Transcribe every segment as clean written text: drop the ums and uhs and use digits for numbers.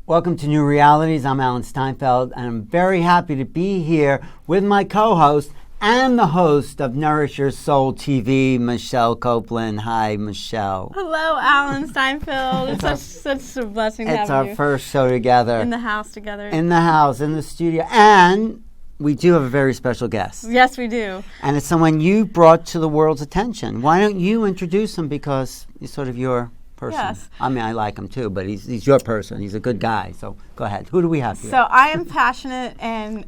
Welcome to New Realities. I'm Alan Steinfeld, and I'm very happy to be here with my co-host and the host of Nourish Your Soul TV, Michelle Copeland. Hi, Michelle. Hello, Alan Steinfeld. It's such a blessing to have you. It's our first show together. In the house together. In the house, in the studio. And we do have a very special guest. Yes, we do. And it's someone you brought to the world's attention. Why don't you introduce him, because he's sort of your person. Yes. I mean, I like him too, but he's your person. He's a good guy. So go ahead. Who do we have here? So I am passionate and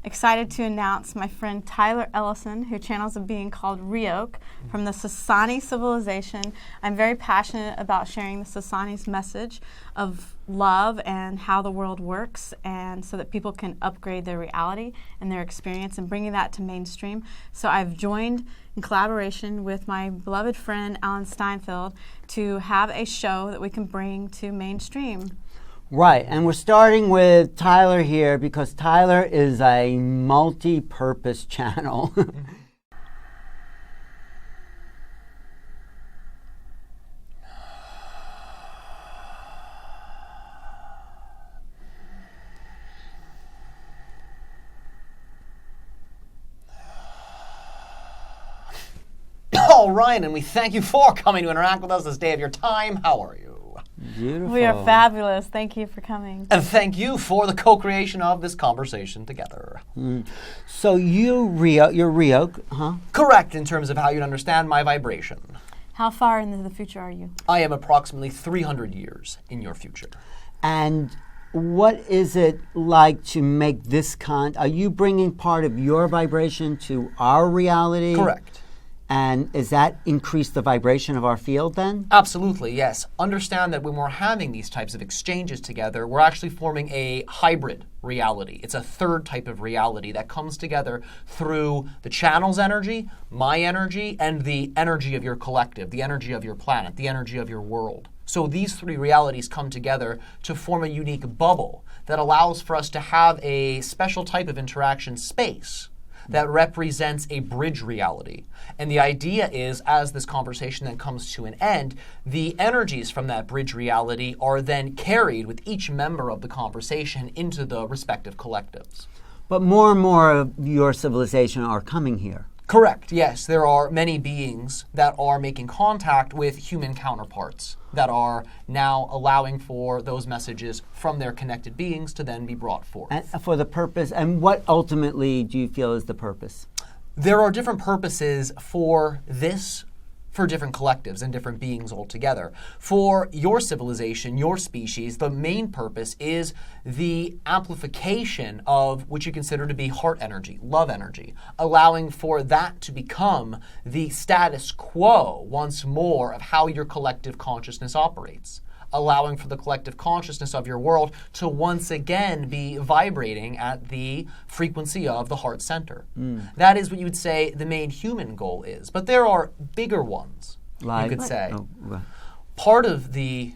excited to announce my friend Tyler Ellison, who channels a being called Riok from the Sasani civilization. I'm very passionate about sharing the Sasani's message of love and how the world works, and so that people can upgrade their reality and their experience and bringing that to mainstream. So I've joined in collaboration with my beloved friend Alan Steinfeld to have a show that we can bring to mainstream. Right, and we're starting with Tyler here because Tyler is a multi-purpose channel. All right, and we thank you for coming to interact with us this day of your time. How are you? Beautiful. We are fabulous. Thank you for coming. And thank you for the co-creation of this conversation together. So you're Riok, huh? Correct in terms of how you'd understand my vibration. How far into the future are you? I am approximately 300 years in your future. And what is it like to make this are you bringing part of your vibration to our reality? Correct. And is that increase the vibration of our field then? Absolutely, yes. Understand that when we're having these types of exchanges together, we're actually forming a hybrid reality. It's a third type of reality that comes together through the channel's energy, my energy, and the energy of your collective, the energy of your planet, the energy of your world. So these three realities come together to form a unique bubble that allows for us to have a special type of interaction space that represents a bridge reality. And the idea is, as this conversation then comes to an end, the energies from that bridge reality are then carried with each member of the conversation into the respective collectives. But more and more of your civilization are coming here. Correct, yes. There are many beings that are making contact with human counterparts that are now allowing for those messages from their connected beings to then be brought forth. And for the purpose, and what ultimately do you feel is the purpose? There are different purposes for this, for different collectives and different beings altogether. For your civilization, your species, the main purpose is the amplification of what you consider to be heart energy, love energy, allowing for that to become the status quo once more of how your collective consciousness operates, allowing for the collective consciousness of your world to once again be vibrating at the frequency of the heart center. That is what you would say the main human goal is. But there are bigger ones, you could say. Part of the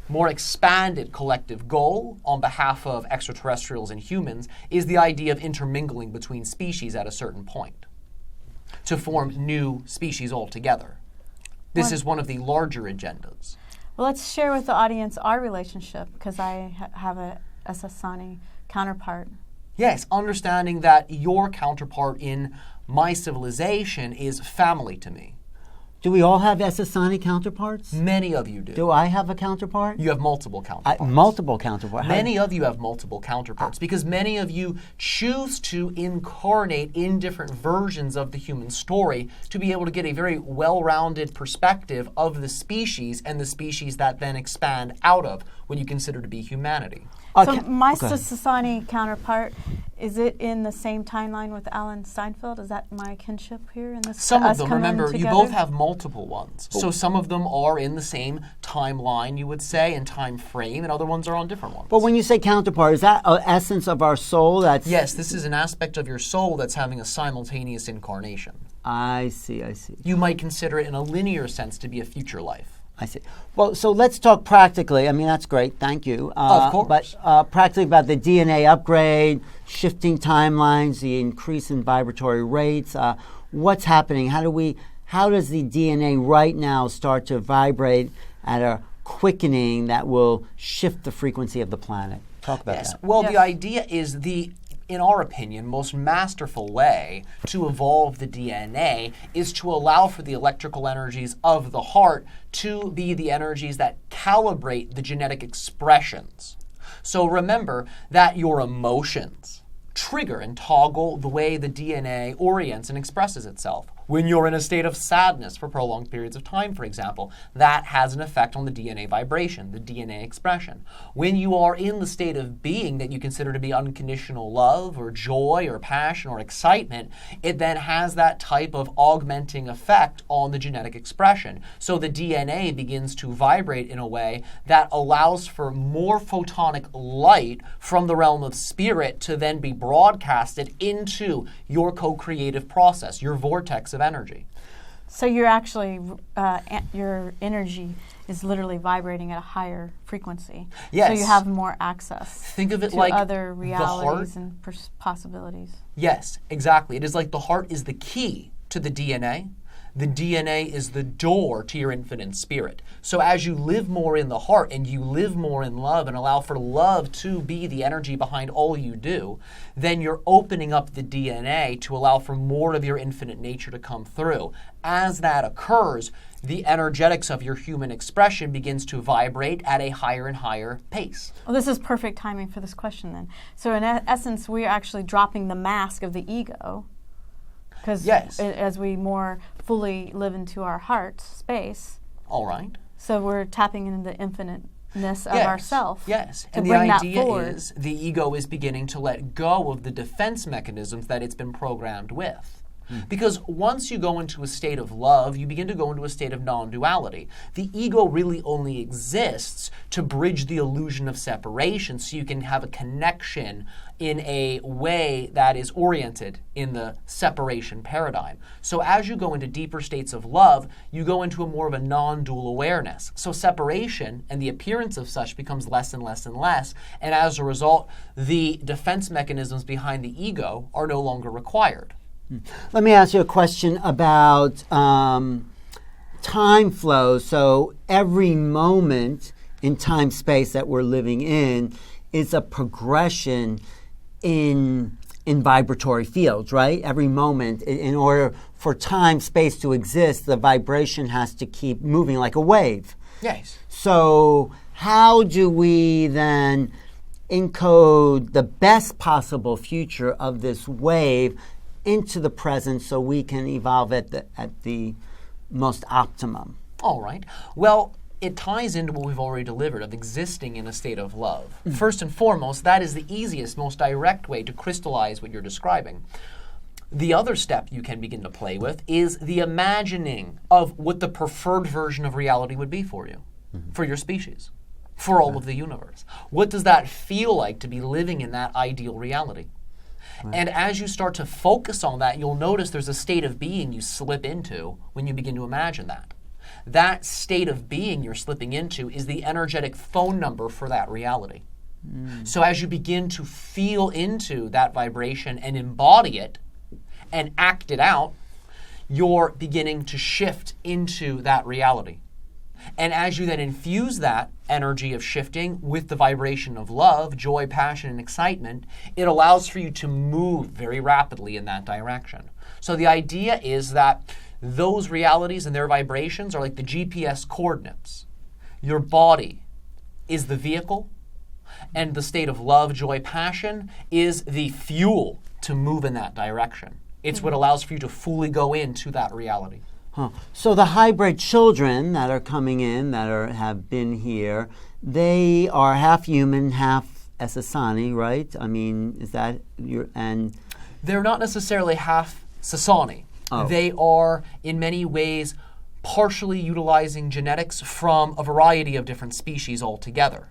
more expanded collective goal on behalf of extraterrestrials and humans is the idea of intermingling between species at a certain point to form new species altogether. This is one of the larger agendas. Well, let's share with the audience our relationship, because I have a Sasani counterpart. Yes, understanding that your counterpart in my civilization is family to me. Do we all have Sasani counterparts? Many of you do. Do I have a counterpart? You have multiple counterparts. Multiple counterparts. Many of you have multiple counterparts because many of you choose to incarnate in different versions of the human story to be able to get a very well-rounded perspective of the species and the species that then expand out of what you consider to be humanity. So my Sasani counterpart, is it in the same timeline with Alan Steinfeld? Is that my kinship here? In this, some of them, remember, you both have multiple ones. So some of them are in the same timeline, you would say, and time frame, and other ones are on different ones. But when you say counterpart, is that an essence of our soul? Yes, this is an aspect of your soul that's having a simultaneous incarnation. I see, I see. You might consider it in a linear sense to be a future life. I see. Well, so let's talk practically. I mean, that's great. Thank you. Of course. But practically about the DNA upgrade, shifting timelines, the increase in vibratory rates. What's happening? How does the DNA right now start to vibrate at a quickening that will shift the frequency of the planet. Talk about that. Well, Yes. the idea is in our opinion, most masterful way to evolve the DNA is to allow for the electrical energies of the heart to be the energies that calibrate the genetic expressions. So remember that your emotions trigger and toggle the way the DNA orients and expresses itself. When you're in a state of sadness for prolonged periods of time, for example, that has an effect on the DNA vibration, the DNA expression. When you are in the state of being that you consider to be unconditional love or joy or passion or excitement, it then has that type of augmenting effect on the genetic expression. So the DNA begins to vibrate in a way that allows for more photonic light from the realm of spirit to then be broadcasted into your co-creative process, your vortex of energy. So you're actually, your energy is literally vibrating at a higher frequency. Yes. So you have more access. Think of it to like other the realities heart. and possibilities. Yes, exactly. It is like the heart is the key to the DNA. The DNA is the door to your infinite spirit. So as you live more in the heart and you live more in love and allow for love to be the energy behind all you do, then you're opening up the DNA to allow for more of your infinite nature to come through. As that occurs, the energetics of your human expression begins to vibrate at a higher and higher pace. Well, this is perfect timing for this question then. So in essence, we're actually dropping the mask of the ego. Because Yes. as we more fully live into our heart space, All right. so we're tapping into the infiniteness of Yes, ourself. Yes, To and the bring that idea forward. is the ego is beginning to let go of the defense mechanisms that it's been programmed with. Because once you go into a state of love, you begin to go into a state of non-duality. The ego really only exists to bridge the illusion of separation so you can have a connection in a way that is oriented in the separation paradigm. So as you go into deeper states of love, you go into a more of a non-dual awareness. So separation and the appearance of such becomes less and less and less, and as a result, the defense mechanisms behind the ego are no longer required. Let me ask you a question about time flow. So every moment in time space that we're living in is a progression in vibratory fields, right? Every moment, in order for time space to exist, the vibration has to keep moving like a wave. Yes. So how do we then encode the best possible future of this wave into the present so we can evolve at the most optimum? All right. Well, it ties into what we've already delivered of existing in a state of love. First and foremost, that is the easiest, most direct way to crystallize what you're describing. The other step you can begin to play with is the imagining of what the preferred version of reality would be for you, for your species, for all of the universe. What does that feel like to be living in that ideal reality? And as you start to focus on that, you'll notice there's a state of being you slip into when you begin to imagine that. That state of being you're slipping into is the energetic phone number for that reality. So as you begin to feel into that vibration and embody it and act it out, you're beginning to shift into that reality. And as you then infuse that energy of shifting with the vibration of love, joy, passion, and excitement, it allows for you to move very rapidly in that direction. So the idea is that those realities and their vibrations are like the GPS coordinates. Your body is the vehicle, and the state of love, joy, passion is the fuel to move in that direction. It's what allows for you to fully go into that reality. So the hybrid children that are coming in, have been here, they are half human, half Sasani, right? I mean, is that and they're not necessarily half Sasani. Oh. They are, in many ways, partially utilizing genetics from a variety of different species altogether.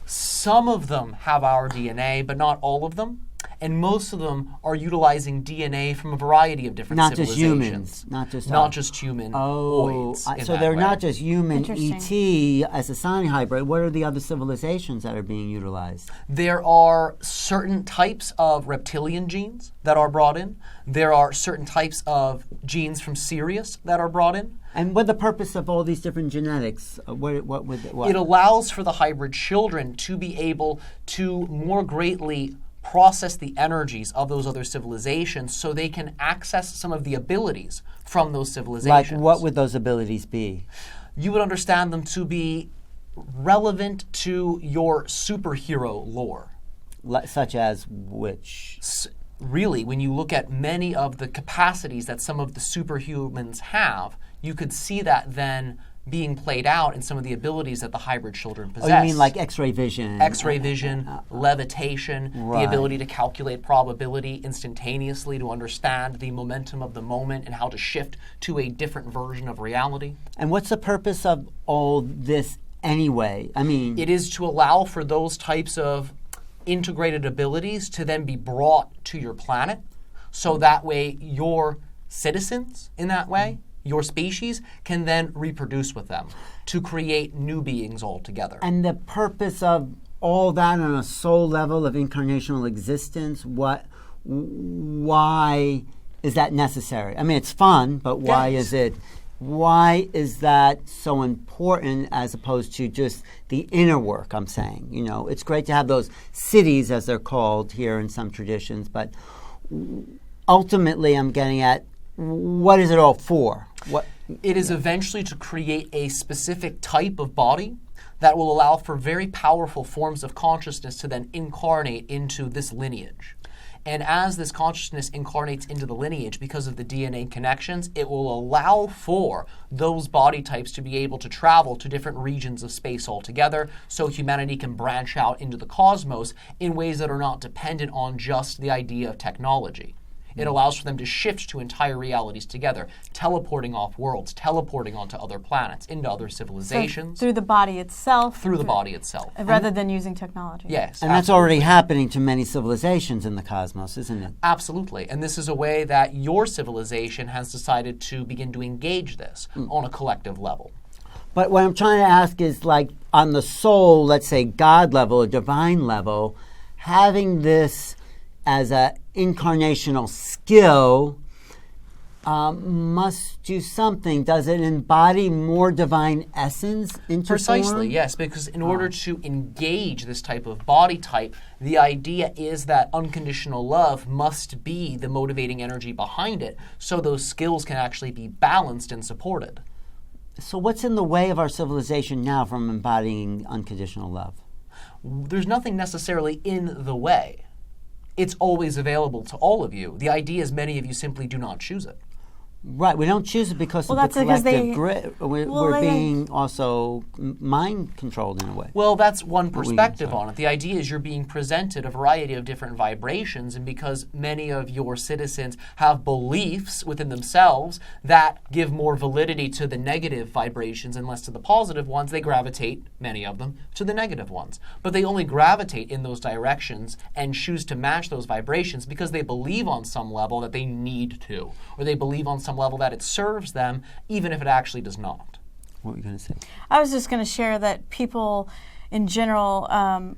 Some of them have our DNA, but not all of them. and most of them are utilizing DNA from a variety of different Not just civilizations. humans, not just Not just humanoids. in so that they're way. not just human Interesting. ET as a Sani hybrid. What are the other civilizations that are being utilized? There are certain types of reptilian genes that are brought in. There are certain types of genes from Sirius that are brought in. And what the purpose of all these different genetics? What? It allows for the hybrid children to be able to more greatly process the energies of those other civilizations so they can access some of the abilities from those Like, civilizations. what would those abilities be? You would understand them to be relevant to your superhero lore. Such as which? Really, when you look at many of the capacities that some of the superhumans have, you could see that then being played out in some of the abilities that the hybrid children possess. Oh, you mean like X-ray vision? X-ray vision, levitation, Right. the ability to calculate probability instantaneously, to understand the momentum of the moment and how to shift to a different version of reality. And what's the purpose of all this anyway? I mean, It is to allow for those types of integrated abilities to then be brought to your planet, so that way your citizens, in that way, your species, can then reproduce with them to create new beings altogether. and the purpose of all that on a soul level of incarnational existence, why is that necessary? I mean, it's fun, but why Yes. why is that so important as opposed to just the inner work? I'm saying, it's great to have those cities, as they're called here in some traditions, but ultimately I'm getting at, what is it all for? It is eventually to create a specific type of body that will allow for very powerful forms of consciousness to then incarnate into this lineage. And as this consciousness incarnates into the lineage, because of the DNA connections, it will allow for those body types to be able to travel to different regions of space altogether, so humanity can branch out into the cosmos in ways that are not dependent on just the idea of technology. It allows for them to shift to entire realities together, teleporting off worlds, teleporting onto other planets, into other civilizations, Through the body itself. through the body itself. Rather than using technology. Yes, And that's absolutely. already happening to many civilizations in the cosmos, isn't it? Absolutely. And this is a way that your civilization has decided to begin to engage this on a collective level. But what I'm trying to ask is, like, on the soul, let's say God level or divine level, having this as an incarnational skill must do something. Does it embody more divine essence into Precisely, form? yes, because in order to engage this type of body type, the idea is that unconditional love must be the motivating energy behind it, so those skills can actually be balanced and supported. So what's in the way of our civilization now from embodying unconditional love? There's nothing necessarily in the way. It's always available to all of you. The idea is many of you simply do not choose it. Right, we don't choose it because of that's the because collective they- grid. We're they- being also mind controlled in a way. Well, that's one we- perspective sorry. on it. The idea is you're being presented a variety of different vibrations, and because many of your citizens have beliefs within themselves that give more validity to the negative vibrations and less to the positive ones, they gravitate, many of them, to the negative ones. But they only gravitate in those directions and choose to match those vibrations because they believe on some level that they need to, or they believe on some level that it serves them, even if it actually does not. What were you going to say? I was just going to share that people, in general,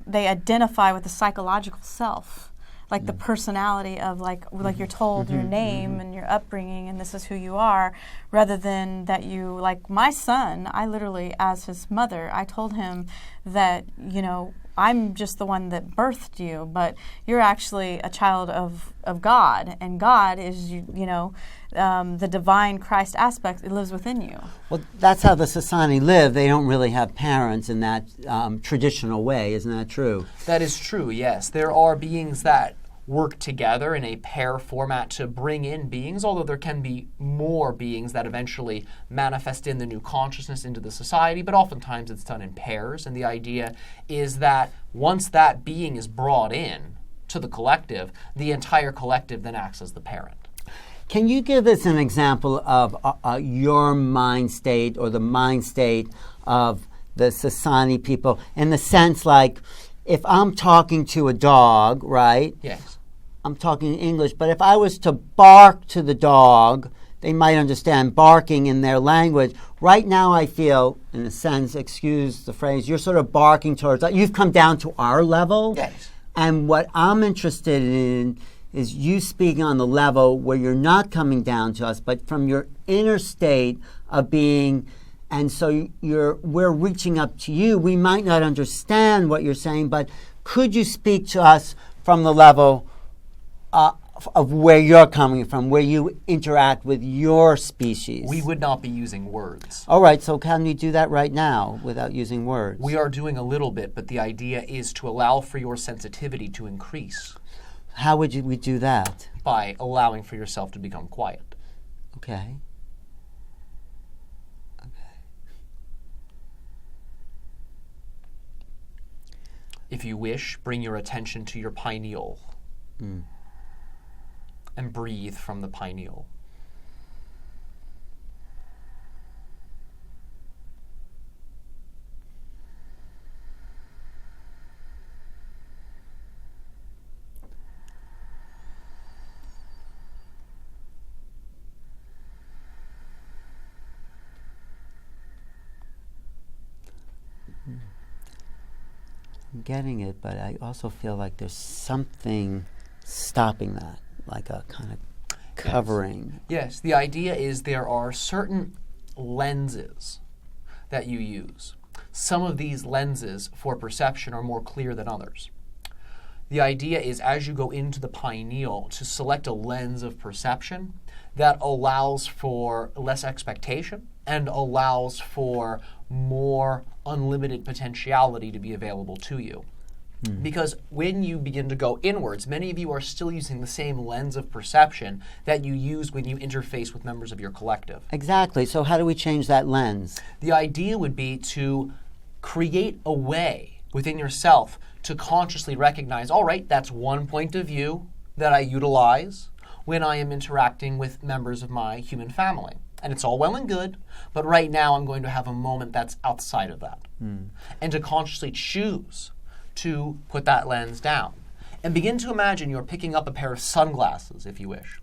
they identify with the psychological self, like the personality of like you're told your name and your upbringing, and this is who you are, rather than that you, like my son, I literally, as his mother, I told him that, I'm just the one that birthed you, but you're actually a child of God, and God is, the divine Christ aspect, it lives within you. Well, that's how the Sasani live. They don't really have parents in that traditional way. Isn't that true? That is true, yes. There are beings that work together in a pair format to bring in beings, although there can be more beings that eventually manifest in the new consciousness into the society, but oftentimes it's done in pairs, and the idea is that once that being is brought in to the collective, the entire collective then acts as the parent. Can you give us an example of your mind state or the mind state of the Sasani people in the sense like if I'm talking to a dog, right? Yes. I'm talking English, but if I was to bark to the dog, they might understand barking in their language. Right now I feel, in a sense, excuse the phrase, you're sort of barking towards, you've come down to our level. Yes. And what I'm interested in is you speaking on the level where you're not coming down to us, but from your inner state of being, and so we're reaching up to you. We might not understand what you're saying, but could you speak to us from the level of where you're coming from, where you interact with your species? We would not be using words. All right, so can we do that right now without using words? We are doing a little bit, but the idea is to allow for your sensitivity to increase. How would we do that? By allowing for yourself to become quiet. Okay. If you wish, bring your attention to your pineal. And breathe from the pineal. I'm getting it, but I also feel like there's something stopping that, like a kind of covering. Yes, the idea is there are certain lenses that you use. Some of these lenses for perception are more clear than others. The idea is as you go into the pineal to select a lens of perception that allows for less expectation and allows for more unlimited potentiality to be available to you. Because when you begin to go inwards, many of you are still using the same lens of perception that you use when you interface with members of your collective. Exactly. So how do we change that lens? The idea would be to create a way within yourself to consciously recognize, all right, that's one point of view that I utilize when I am interacting with members of my human family. And it's all well and good, but right now I'm going to have a moment that's outside of that. And to consciously choose to put that lens down. And begin to imagine you're picking up a pair of sunglasses, if you wish.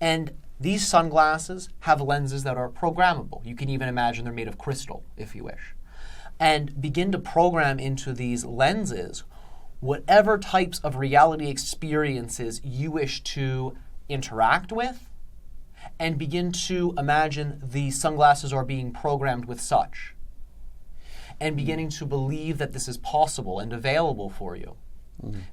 And these sunglasses have lenses that are programmable. You can even imagine they're made of crystal, if you wish. And begin to program into these lenses whatever types of reality experiences you wish to interact with, and begin to imagine the sunglasses are being programmed with such. And beginning to believe that this is possible and available for you.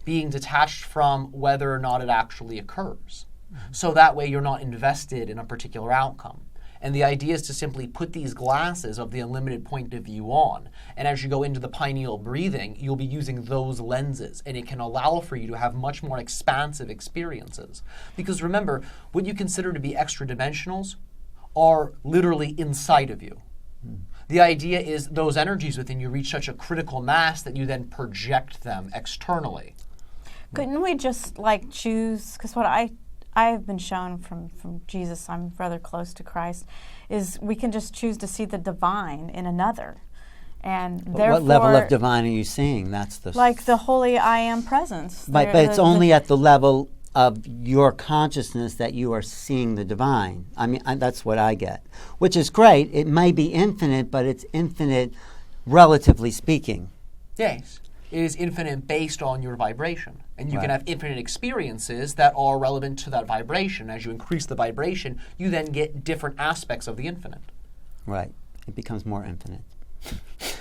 Being detached from whether or not it actually occurs. So that way you're not invested in a particular outcome. And the idea is to simply put these glasses of the unlimited point of view on. And as you go into the pineal breathing, you'll be using those lenses. And it can allow for you to have much more expansive experiences. Because remember, what you consider to be extra dimensionals are literally inside of you. The idea is those energies within you reach such a critical mass that you then project them externally. Couldn't we just choose, because what I have been shown from Jesus, I'm rather close to Christ, is we can just choose to see the divine in another. And therefore, what level of divine are you seeing? That's the the holy I am presence. But it's only at the level of your consciousness that you are seeing the divine. I mean, that's what I get, which is great. It may be infinite, but it's infinite relatively speaking. Yes. It is infinite based on your vibration. And you can have infinite experiences that are relevant to that vibration. As you increase the vibration, you then get different aspects of the infinite. Right. It becomes more infinite.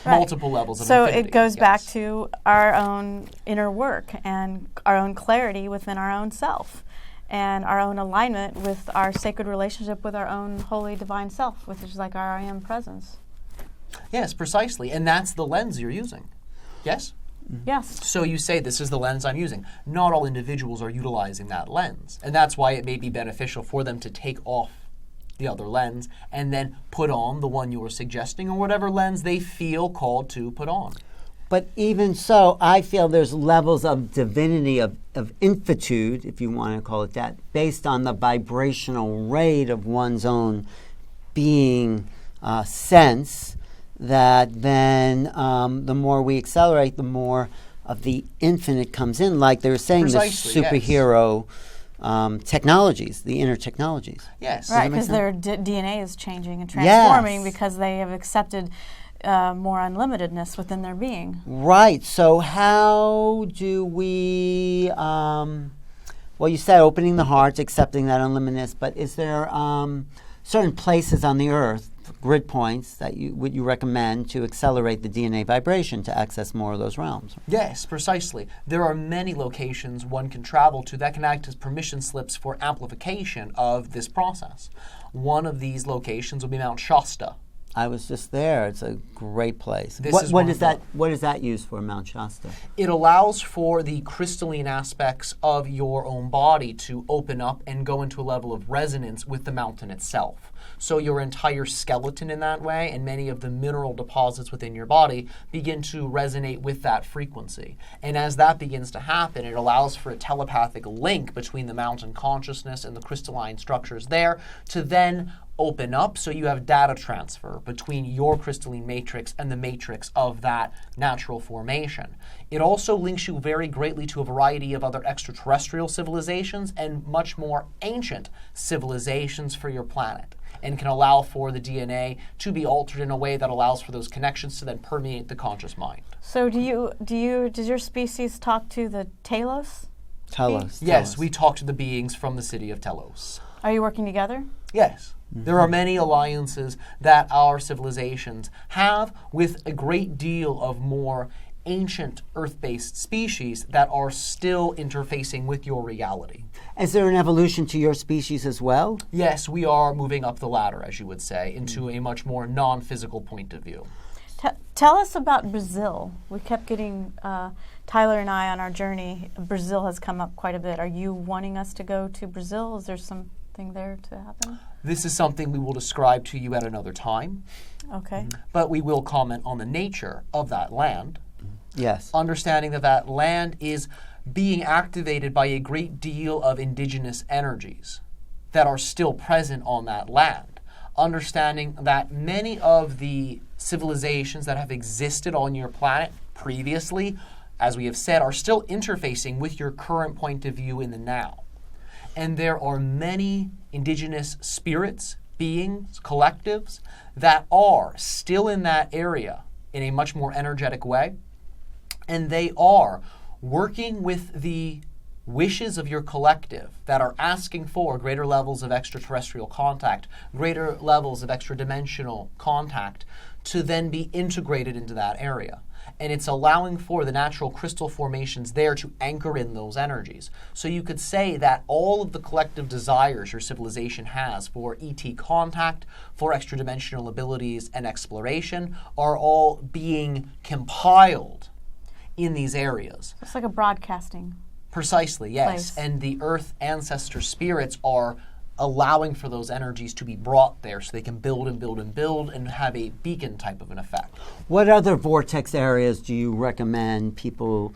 Multiple levels of so infinity. It goes back to our own inner work and our own clarity within our own self and our own alignment with our sacred relationship with our own holy divine self, which is like our I am presence. Yes, precisely. And that's the lens you're using. Yes? Yes. So you say, this is the lens I'm using. Not all individuals are utilizing that lens. And that's why it may be beneficial for them to take off the other lens and then put on the one you were suggesting or whatever lens they feel called to put on. But even so, I feel there's levels of divinity, of infinitude, if you want to call it that, based on the vibrational rate of one's own being sense, that then the more we accelerate, the more of the infinite comes in, like they were saying, Precisely, the superhero technologies, the inner technologies. Yes. Right, because their DNA is changing and transforming because they have accepted more unlimitedness within their being. Right. So how do we, well, you said opening the heart, accepting that unlimitedness, but is there certain places on the earth, grid points, that would you recommend to accelerate the DNA vibration to access more of those realms? Yes, precisely. There are many locations one can travel to that can act as permission slips for amplification of this process. One of these locations will be Mount Shasta. I was just there. It's a great place. This What is one is of that? What is that used for, Mount Shasta? It allows for the crystalline aspects of your own body to open up and go into a level of resonance with the mountain itself. So your entire skeleton in that way and many of the mineral deposits within your body begin to resonate with that frequency. And as that begins to happen, it allows for a telepathic link between the mountain consciousness and the crystalline structures there to then open up, so you have data transfer between your crystalline matrix and the matrix of that natural formation. It also links you very greatly to a variety of other extraterrestrial civilizations and much more ancient civilizations for your planet, and can allow for the DNA to be altered in a way that allows for those connections to then permeate the conscious mind. So does your species talk to the Telos? Telos. Yes, we talk to the beings from the city of Telos. Are you working together? Yes. There are many alliances that our civilizations have with a great deal of more ancient Earth-based species that are still interfacing with your reality. Is there an evolution to your species as well? Yes, we are moving up the ladder, as you would say, into a much more non-physical point of view. Tell us about Brazil. We kept getting, Tyler and I on our journey, Brazil has come up quite a bit. Are you wanting us to go to Brazil? Is there something there to happen? This is something we will describe to you at another time. Okay. But we will comment on the nature of that land. Yes. Understanding that that land is being activated by a great deal of indigenous energies that are still present on that land. Understanding that many of the civilizations that have existed on your planet previously, as we have said, are still interfacing with your current point of view in the now. And there are many indigenous spirits, beings, collectives that are still in that area in a much more energetic way. And they are working with the wishes of your collective that are asking for greater levels of extraterrestrial contact, greater levels of extra-dimensional contact to then be integrated into that area. And it's allowing for the natural crystal formations there to anchor in those energies. So you could say that all of the collective desires your civilization has for ET contact, for extra-dimensional abilities and exploration are all being compiled in these areas. It's like a broadcasting. Precisely, yes. Place. And the earth ancestor spirits are allowing for those energies to be brought there so they can build and build and build and have a beacon type of an effect. What other vortex areas do you recommend people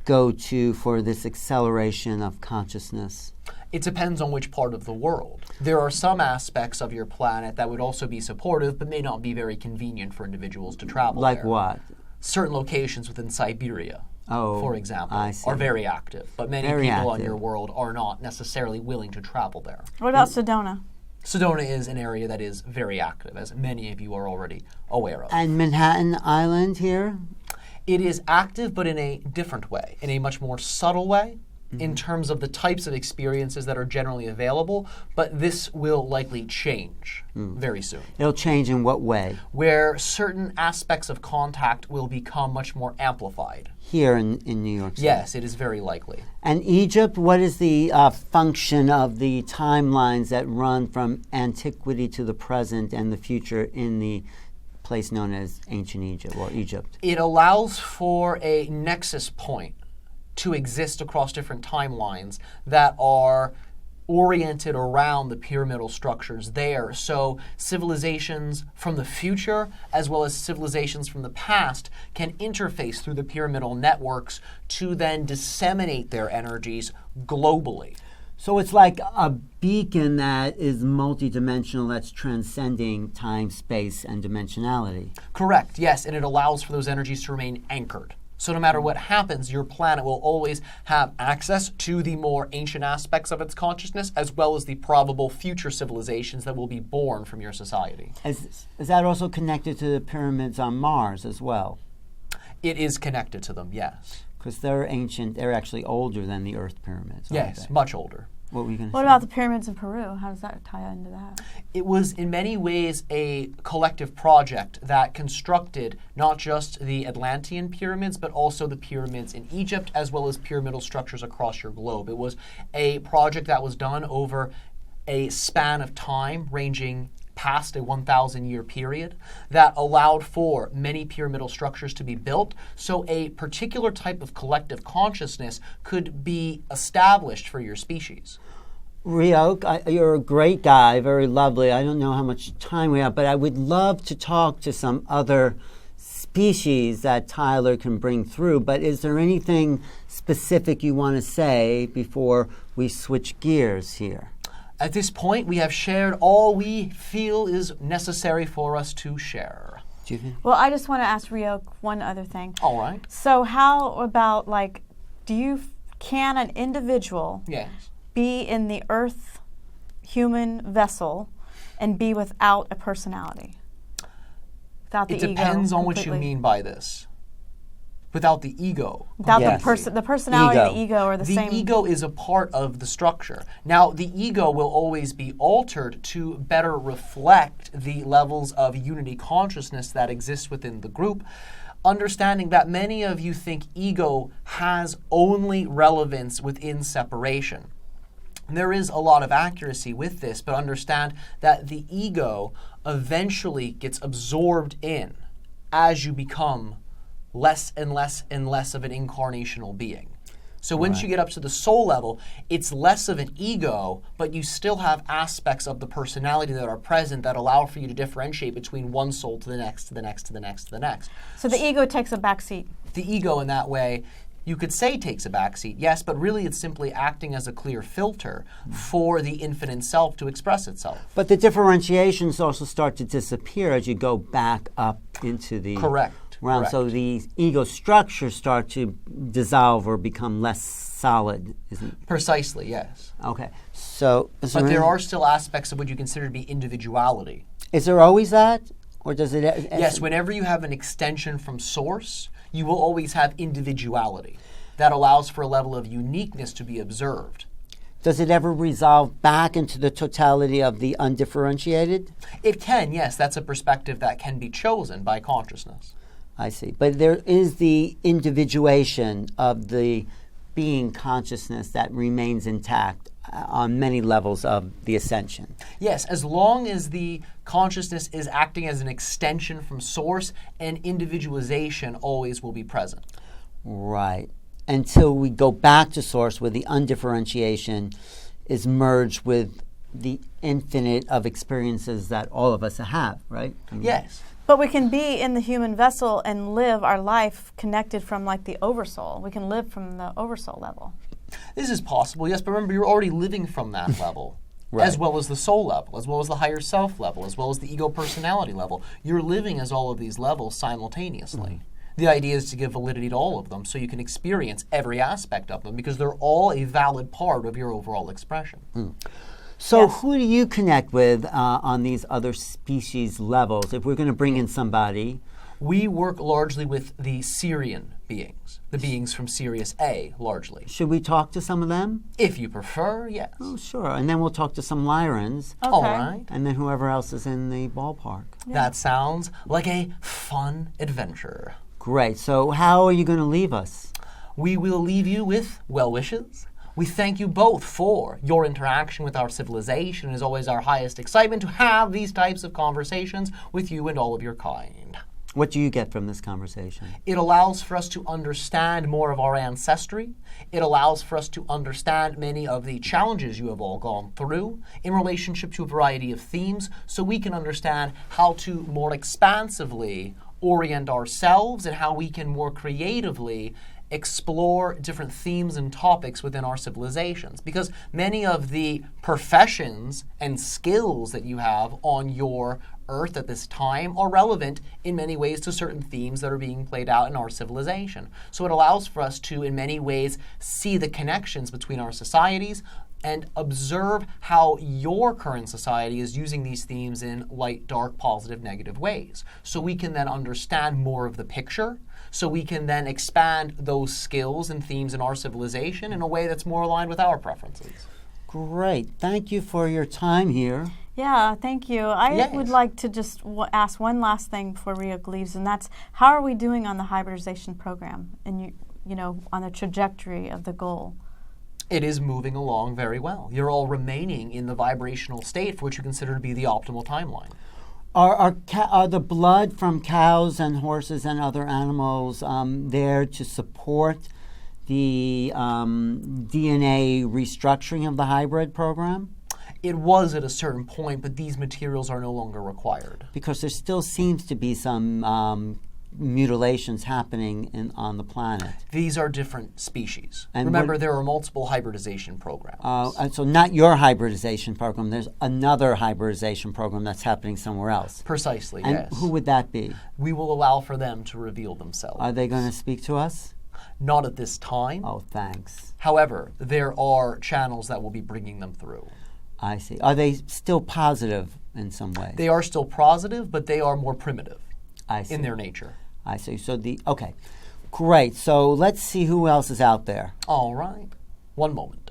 go to for this acceleration of consciousness? It depends on which part of the world. There are some aspects of your planet that would also be supportive but may not be very convenient for individuals to travel Like there. what? Certain locations within Siberia, for example, are very active, but many people on your world are not necessarily willing to travel there. What about Sedona? Sedona is an area that is very active, as many of you are already aware of. And Manhattan Island here? It is active, but in a different way, in a much more subtle way, in terms of the types of experiences that are generally available, but this will likely change very soon. It'll change in what way? Where certain aspects of contact will become much more amplified. Here in New York City? Yes, it is very likely. And Egypt, what is the function of the timelines that run from antiquity to the present and the future in the place known as ancient Egypt or Egypt? It allows for a nexus point to exist across different timelines that are oriented around the pyramidal structures there. So civilizations from the future as well as civilizations from the past can interface through the pyramidal networks to then disseminate their energies globally. So it's like a beacon that is multidimensional, that's transcending time, space, and dimensionality. Correct, yes, and it allows for those energies to remain anchored. So no matter what happens, your planet will always have access to the more ancient aspects of its consciousness, as well as the probable future civilizations that will be born from your society. Is that also connected to the pyramids on Mars as well? It is connected to them, yes. Because they're ancient. They're actually older than the Earth pyramids. aren't Yes, they? much older. What were you going to What say? about the pyramids in Peru? How does that tie into that? It was in many ways a collective project that constructed not just the Atlantean pyramids, but also the pyramids in Egypt, as well as pyramidal structures across your globe. It was a project that was done over a span of time ranging past a 1,000-year period that allowed for many pyramidal structures to be built, so a particular type of collective consciousness could be established for your species. Riok, you're a great guy, very lovely. I don't know how much time we have, but I would love to talk to some other species that Tyler can bring through. But is there anything specific you want to say before we switch gears here? At this point, we have shared all we feel is necessary for us to share. Do you think? Well, I just want to ask Riok one other thing. All right. So how about, like, can an individual Yes. be in the earth human vessel and be without a personality? Without the It ego depends on what you completely? mean by this. Without the ego. Without Yes. the personality and Ego. the ego are the same. The ego is a part of the structure. Now, the ego will always be altered to better reflect the levels of unity consciousness that exist within the group, understanding that many of you think ego has only relevance within separation. There is a lot of accuracy with this, but understand that the ego eventually gets absorbed in as you become less and less and less of an incarnational being. So once you get up to the soul level, it's less of an ego, but you still have aspects of the personality that are present that allow for you to differentiate between one soul to the next, to the next, to the next, to the next. So the ego takes a back seat. The ego in that way, you could say takes a backseat, yes, but really it's simply acting as a clear filter for the infinite self to express itself. But the differentiations also start to disappear as you go back up into the Correct. realm. Correct. So the ego structures start to dissolve or become less solid, isn't Precisely, yes. Okay. So is But there any- are still aspects of what you consider to be individuality. Is there always that? Or does it Yes, whenever you have an extension from source, you will always have individuality. That allows for a level of uniqueness to be observed. does it ever resolve back into the totality of the undifferentiated? It can, yes, that's a perspective that can be chosen by consciousness. I see. But there is the individuation of the being consciousness that remains intact on many levels of the ascension. Yes, as long as the consciousness is acting as an extension from source, and individualization always will be present. Right. Until we go back to source where the undifferentiation is merged with the infinite of experiences that all of us have, right? I mean, Yes. But we can be in the human vessel and live our life connected from, like, the oversoul. We can live from the oversoul level. This is possible, yes, but remember, you're already living from that level. Right. As well as the soul level, as well as the higher self level, as well as the ego personality level. You're living as all of these levels simultaneously. The idea is to give validity to all of them so you can experience every aspect of them because they're all a valid part of your overall expression. So Yes. who do you connect with on these other species levels? If we're going to bring in somebody, We work largely with the Syrian beings, the beings from Sirius A, largely. should we talk to some of them? If you prefer, yes. Oh, sure. And then we'll talk to some Lyrans, Okay. All right. and then whoever else is in the ballpark. That sounds like a fun adventure. Great. So how are you going to leave us? We will leave you with well wishes. We thank you both for your interaction with our civilization. It is always our highest excitement to have these types of conversations with you and all of your kind. What do you get from this conversation? It allows for us to understand more of our ancestry. It allows for us to understand many of the challenges you have all gone through in relationship to a variety of themes, so we can understand how to more expansively orient ourselves and how we can more creatively explore different themes and topics within our civilizations. Because many of the professions and skills that you have on your Earth at this time are relevant in many ways to certain themes that are being played out in our civilization. So it allows for us to, in many ways, see the connections between our societies and observe how your current society is using these themes in light, dark, positive, negative ways. So we can then understand more of the picture, so we can then expand those skills and themes in our civilization in a way that's more aligned with our preferences. Great. Thank you for your time here. Yeah, thank you. I would like to just ask one last thing before Riok leaves, and that's how are we doing on the hybridization program and you know, on the trajectory of the goal? It is moving along very well. You're all remaining in the vibrational state for which you consider to be the optimal timeline. Are the blood from cows and horses and other animals there to support the DNA restructuring of the hybrid program? It was at a certain point, but these materials are no longer required. Because there still seems to be some mutilations happening on the planet. These are different species. And remember, there are multiple hybridization programs. And so not your hybridization program. There's another hybridization program that's happening somewhere else. Precisely, and yes. Who would that be? We will allow for them to reveal themselves. Are they going to speak to us? Not at this time. Oh, thanks. However, there are channels that will be bringing them through. I see. Are they still positive in some way? They are still positive, but they are more primitive. I see. In their nature. I see. So okay. Great. So let's see who else is out there. All right. One moment.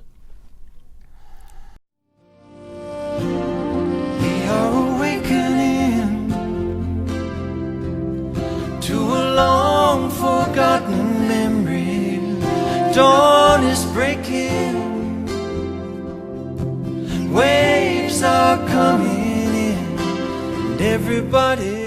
We are awakening to a long forgotten memory. Dawn is breaking. Waves are coming in. And everybody